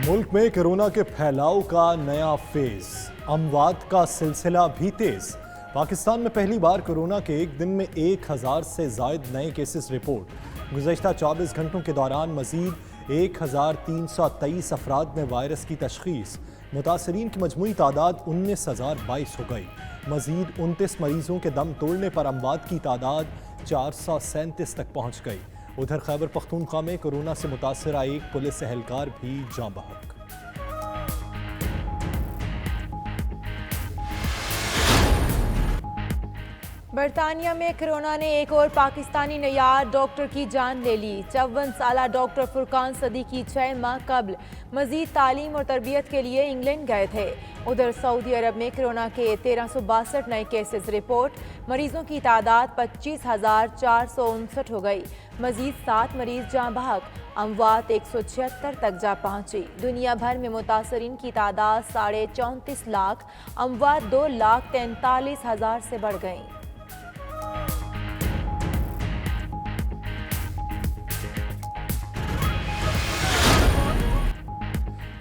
मुल्क में कोरोना के फैलाव का नया फेज, अमवात का सिलसिला भी तेज। पाकिस्तान में पहली बार कोरोना के एक दिन में 1000 से जायद नए केसेस रिपोर्ट। गुज़श्ता 24 घंटों के दौरान मजीद 1323 अफराद में वायरस की तशखीस। मुतासरीन की मजमूई तादाद 19,022 हो गई। मजीद 29 मरीजों के दम तोड़ने पर अमवात की तादाद 437 तक पहुँच गई। उधर खैबर पख्तूनख्वा में कोरोना से मुतासरा एक पुलिस एहलकार भी जाँ बहक। बरतानिया में कोरोना ने एक और पाकिस्तानी नयार डॉक्टर की जान ले ली। 54 साला डॉक्टर फुरकान सदीकी 6 माह कबल मजीद तालीम और तरबियत के लिए इंग्लैंड गए थे। उधर सऊदी अरब में कोरोना के 1362 नए केसेस रिपोर्ट। मरीजों की तादाद 25,459 हो गई। मजीद 7 मरीज जाँ बहक। अमवात 176 तक जा पहुंची। दुनिया भर में मुतासरीन की तादाद 34.5 लाख, अमवात 2,43,000 से बढ़ गई।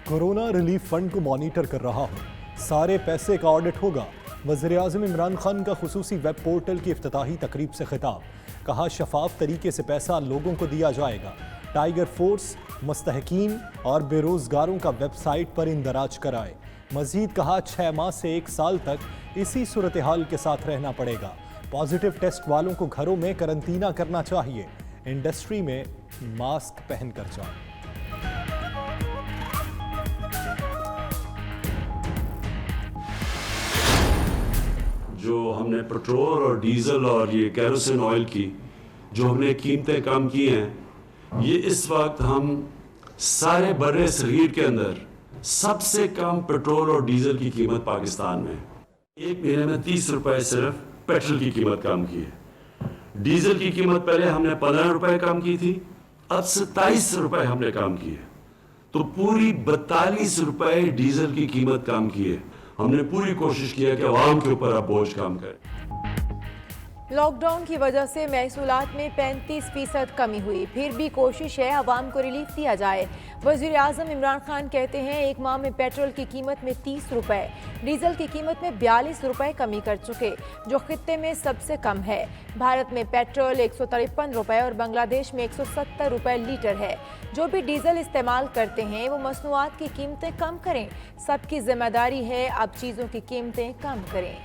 कोरोना रिलीफ फंड को मॉनिटर कर रहा हूँ, सारे पैसे का ऑडिट होगा। वज़ीर-ए-आज़म इमरान खान का खुसूसी वेब पोर्टल की इफ्तिताही तकरीब से खिताब। कहा शफाफ तरीके से पैसा लोगों को दिया जाएगा। टाइगर फोर्स मुस्तहकीन और बेरोजगारों का वेबसाइट पर इंदराज कराए। मजीद कहा 6 माह से 1 साल तक इसी सूरत हाल के साथ रहना पड़ेगा। पॉजिटिव टेस्ट वालों को घरों में करंतना करना चाहिए। इंडस्ट्री में मास्क पहनकर जाए। जो हमने पेट्रोल और डीजल और ये केरोसिन ऑयल की जो हमने कीमतें कम की हैं, ये इस वक्त हम सारे बर्रे सगीर के अंदर सबसे कम पेट्रोल और डीजल की कीमत पाकिस्तान में। एक महीने में 30 रुपए सिर्फ पेट्रोल की कीमत कम की है। डीजल की कीमत पहले हमने 15 रुपए कम की थी, अब 27 रुपए हमने कम की है। तो पूरी 42 रुपए डीजल की कीमत कम की है। हमने पूरी कोशिश की है कि आवाम के ऊपर आप बोझ कम करें। लॉकडाउन की वजह से महसूलात में 35% कमी हुई, फिर भी कोशिश है अवाम को रिलीफ दिया जाए। वज़ीर-ए-आज़म इमरान खान कहते हैं एक माह में पेट्रोल की कीमत में 30 रुपए, डीजल की कीमत में 42 रुपए कमी कर चुके, जो खित्ते में सबसे कम है। भारत में पेट्रोल 153 रुपए और बांग्लादेश में 170 रुपए लीटर है। जो भी डीजल इस्तेमाल करते हैं वो मसनूआत की कीमतें कम करें। सबकी जिम्मेदारी है अब चीज़ों की कीमतें कम करें।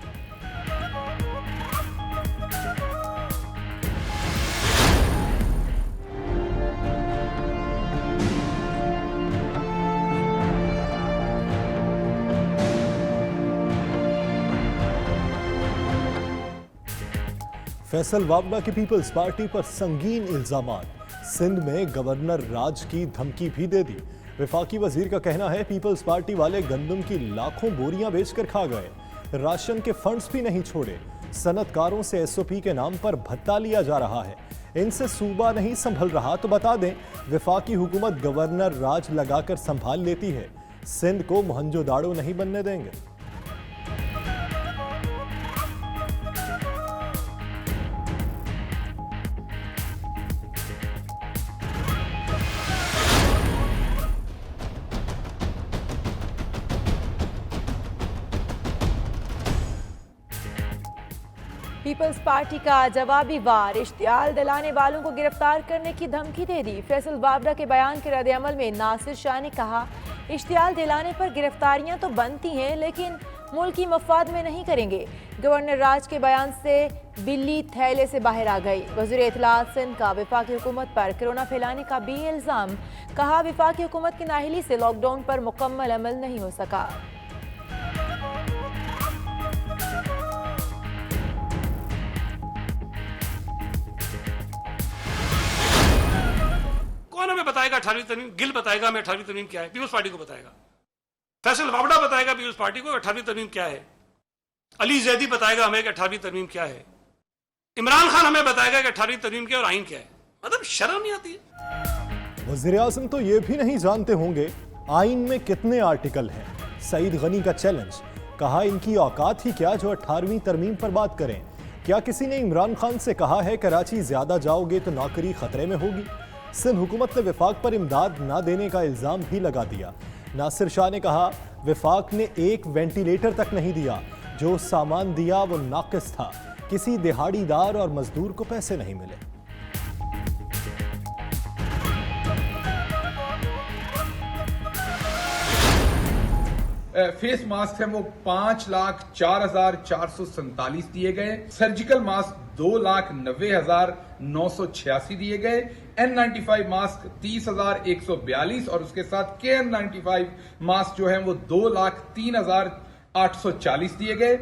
फैसल वावड़ा की पीपल्स पार्टी पर संगीन इल्जामात। सिंध में गवर्नर राज की धमकी भी दे दी। वफाकी वजीर का कहना है पीपल्स पार्टी वाले गंदम की लाखों बोरियां बेचकर खा गए, राशन के फंड्स भी नहीं छोड़े। सनतकारों से SOP के नाम पर भत्ता लिया जा रहा है। इनसे सूबा नहीं संभल रहा तो बता दें वफाकी हुकूमत गवर्नर राज लगाकर संभाल लेती है। सिंध को मोहनजोदाड़ो नहीं बनने देंगे। पीपल्स पार्टी का जवाबी वार, इश्तियाल दिलाने वालों को गिरफ्तार करने की धमकी दे दी। फैसल वावड़ा के बयान के रद्द-ए-अमल में नासिर शाह ने कहा इश्तियाल दिलाने पर गिरफ्तारियां तो बनती हैं लेकिन मुल्की मफाद में नहीं करेंगे। गवर्नर राज के बयान से बिल्ली थैले से बाहर आ गई। वज़ीर इत्तलात सिंध का वफाकी हुकूमत पर कोरोना फैलाने का भी इल्ज़ाम। कहा वफाकी हुकूमत की नाअहली से लॉकडाउन पर मुकम्मल अमल नहीं हो सका। कौन हमें बताएगा 18वीं तरमीम? गिल बताएगा हमें 18वीं तरमीम क्या है, पीपल्स पार्टी को बताएगा। फैसल वावड़ा बताएगा पीपल्स पार्टी को 18वीं तरमीम क्या है। अली जैदी बताएगा हमें कि 18वीं तरमीम क्या है। इमरान खान हमें बताएगा कि 18वीं तरमीम क्या है और आइन क्या है। मतलब शर्म नहीं आती है। वज़ीर-ए-आज़म तो ये भी नहीं जानते होंगे आइन में कितने आर्टिकल हैं। सईद गनी का चैलेंज। कहा इनकी औकात ही क्या जो 18वीं तरमीम पर बात करें। क्या किसी ने इमरान खान से कहा है कराची ज्यादा जाओगे तो नौकरी खतरे में होगी? सिंध हुकूमत ने वफाक पर इमदाद न देने का इल्जाम भी लगा दिया। नासिर शाह ने कहा, विफाक ने एक वेंटिलेटर तक नहीं दिया, जो सामान दिया वो नाकिस था, किसी दिहाड़ीदार और मजदूर को पैसे नहीं मिले। फेस मास्क हैं वो 5,04,447 दिए गए। सर्जिकल मास्क 2,90,986 दिए गए। N95 मास्क 30,142 और उसके साथ KN95 मास्क जो है वो 2,03,840 दिए गए।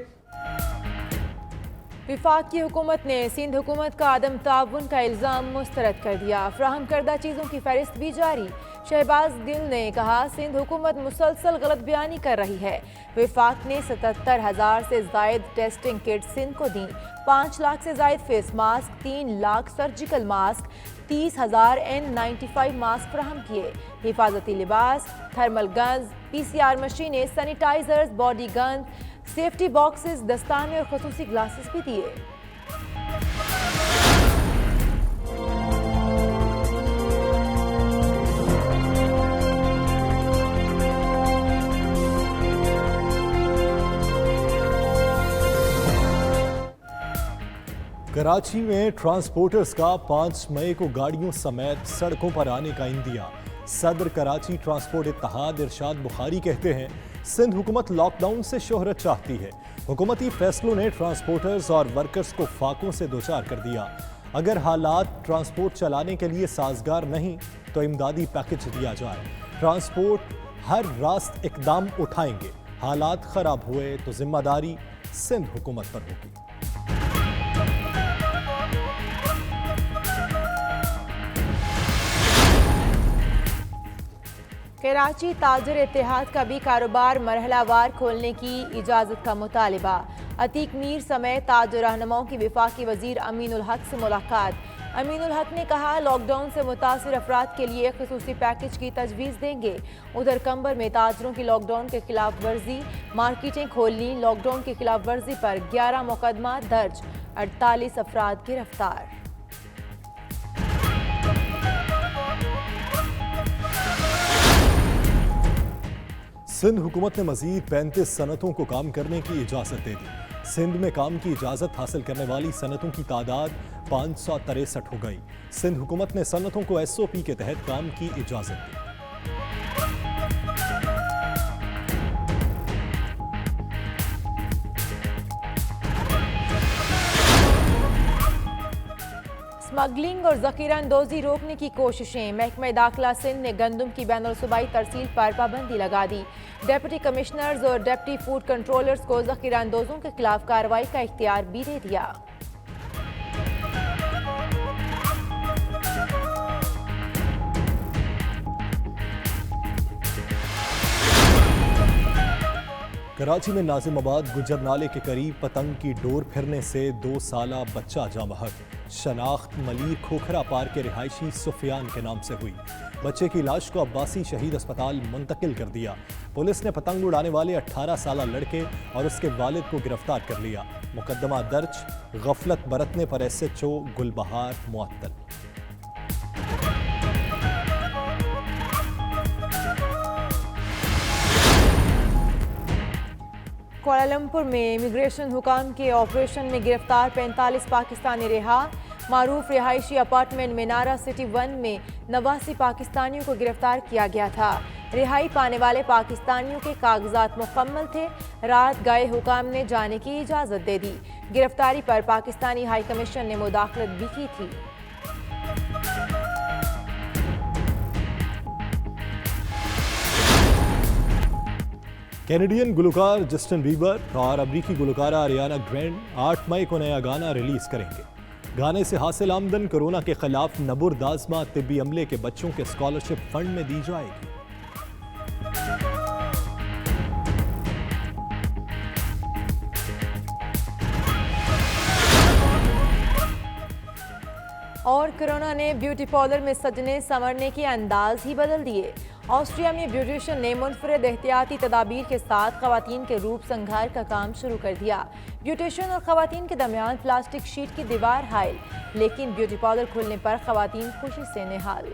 विफाक की हुकूमत ने सिंध हुकूमत का आदम ताउन का इल्ज़ाम मुस्तरद कर दिया। फ्राहम करदा चीज़ों की फहरिस्त भी जारी। शहबाज गिल ने कहा, सिंध हुकूमत मुसलसल गलत बयानी कर रही है। विफाक ने 77,000 से जायद टेस्टिंग किट सिंध को दी, 5 लाख से जायद face mask, 3 lakh surgical mask, 30,000 N95 mask फ्राहम किए। हिफाजती लिबास, थर्मल गन्स, PCR मशीनें, sanitisers, body gun, safety boxes, दस्ताने और खसूसी ग्लासेस भी दिए। कराची में ट्रांसपोर्टर्स का 5 मई को गाड़ियों समेत सड़कों पर आने का इंदिया। सदर कराची ट्रांसपोर्ट इत्तेहाद इरशाद बुखारी कहते हैं, सिंध हुकूमत लॉकडाउन से शोहरत चाहती है। हुकूमती फैसलों ने ट्रांसपोर्टर्स और वर्कर्स को फाकों से दो चार कर दिया। अगर हालात ट्रांसपोर्ट चलाने के लिए साजगार नहीं तो इमदादी पैकेज दिया जाए। ट्रांसपोर्ट हर रास्त इकदाम उठाएंगे। हालात खराब हुए तो जिम्मेदारी सिंध हुकूमत पर होगी। कराची ताजर इत्तेहाद का भी कारोबार मरहलावार खोलने की इजाज़त का मुतालिबा। अतीक मीर समेत ताजर रहनुमाओं की वफाकी वजीर अमीनुल हक से मुलाकात। अमीनुल हक ने कहा, लॉकडाउन से मुतासिर अफराद के लिए खसूसी पैकेज की तजवीज़ देंगे। उधर कंबर में ताजरों की लॉकडाउन के खिलाफ वर्जी, मार्केटें खोलनी, लॉकडाउन की खिलाफ वर्जी पर 11 मुकदमा दर्ज, 48 अफराद गिरफ्तार। सिंध हुकूमत ने मजीद 35 सनतों को काम करने की इजाज़त दे दी। सिंध में काम की इजाज़त हासिल करने वाली सनतों की तादाद 563 हो गई। सिंध हुकूमत ने सनतों को SOP के तहत काम की इजाज़त दी। स्मगलिंग और ज़ख़ीराअंदोज़ी रोकने की कोशिशें। महकमा दाखिला सिंध ने गंदम की बैनुल-सूबाई तरसील पर पाबंदी लगा दी। डिप्टी कमिश्नर्स और डिप्टी फूड कंट्रोलर्स को ज़ख़ीराअंदोज़ों के खिलाफ कार्रवाई का इख्तियार भी दे दिया। कराची में नाजिमाबाद गुजर नाले के करीब पतंग की डोर फिरने से 2 साला बच्चा जाँ बहक। शनाख्त मलीर खोखरा पार के रिहायशी सुफियान के नाम से हुई। बच्चे की लाश को अब्बासी शहीद अस्पताल मुंतकिल कर दिया। पुलिस ने पतंग उड़ाने वाले 18 साला लड़के और उसके वालिद को गिरफ्तार कर लिया। मुकदमा दर्ज, गफलत बरतने पर SHO गुलबहार मुअत्तल। कुआलालंपुर में इमिग्रेशन हुकाम के ऑपरेशन में गिरफ्तार 45 पाकिस्तानी रिहा। मारूफ रिहायशी अपार्टमेंट मीनारा सिटी 1 में 89 पाकिस्तानियों को गिरफ्तार किया गया था। रिहाई पाने वाले पाकिस्तानियों के कागजात मुकम्मल थे। रात गए हुकाम ने जाने की इजाज़त दे दी। गिरफ्तारी पर पाकिस्तानी हाई कमीशन ने मुदाखलत भी की थी। कैनेडियन गुलकार जस्टिन बीबर और अमरीकी गुलकारा आरियाना ग्रैंड 8 मई को नया गाना रिलीज करेंगे। गाने से हासिल आमदन कोरोना के खिलाफ नबुर्द आज़मा तिब्बी अमले के बच्चों के स्कॉलरशिप फंड में दी जाएगी। और कोरोना ने ब्यूटी पार्लर में सजने संवरने के अंदाज ही बदल दिए। ऑस्ट्रिया में ब्यूटिशियन ने मुनफरद एहतियाती तदाबीर के साथ खवातीन के रूप संघार का काम शुरू कर दिया। ब्यूटिशियन और खवातीन के दरमियान प्लास्टिक शीट की दीवार हाइल, लेकिन ब्यूटी पार्लर खुलने पर खवातीन खुशी से निहाल।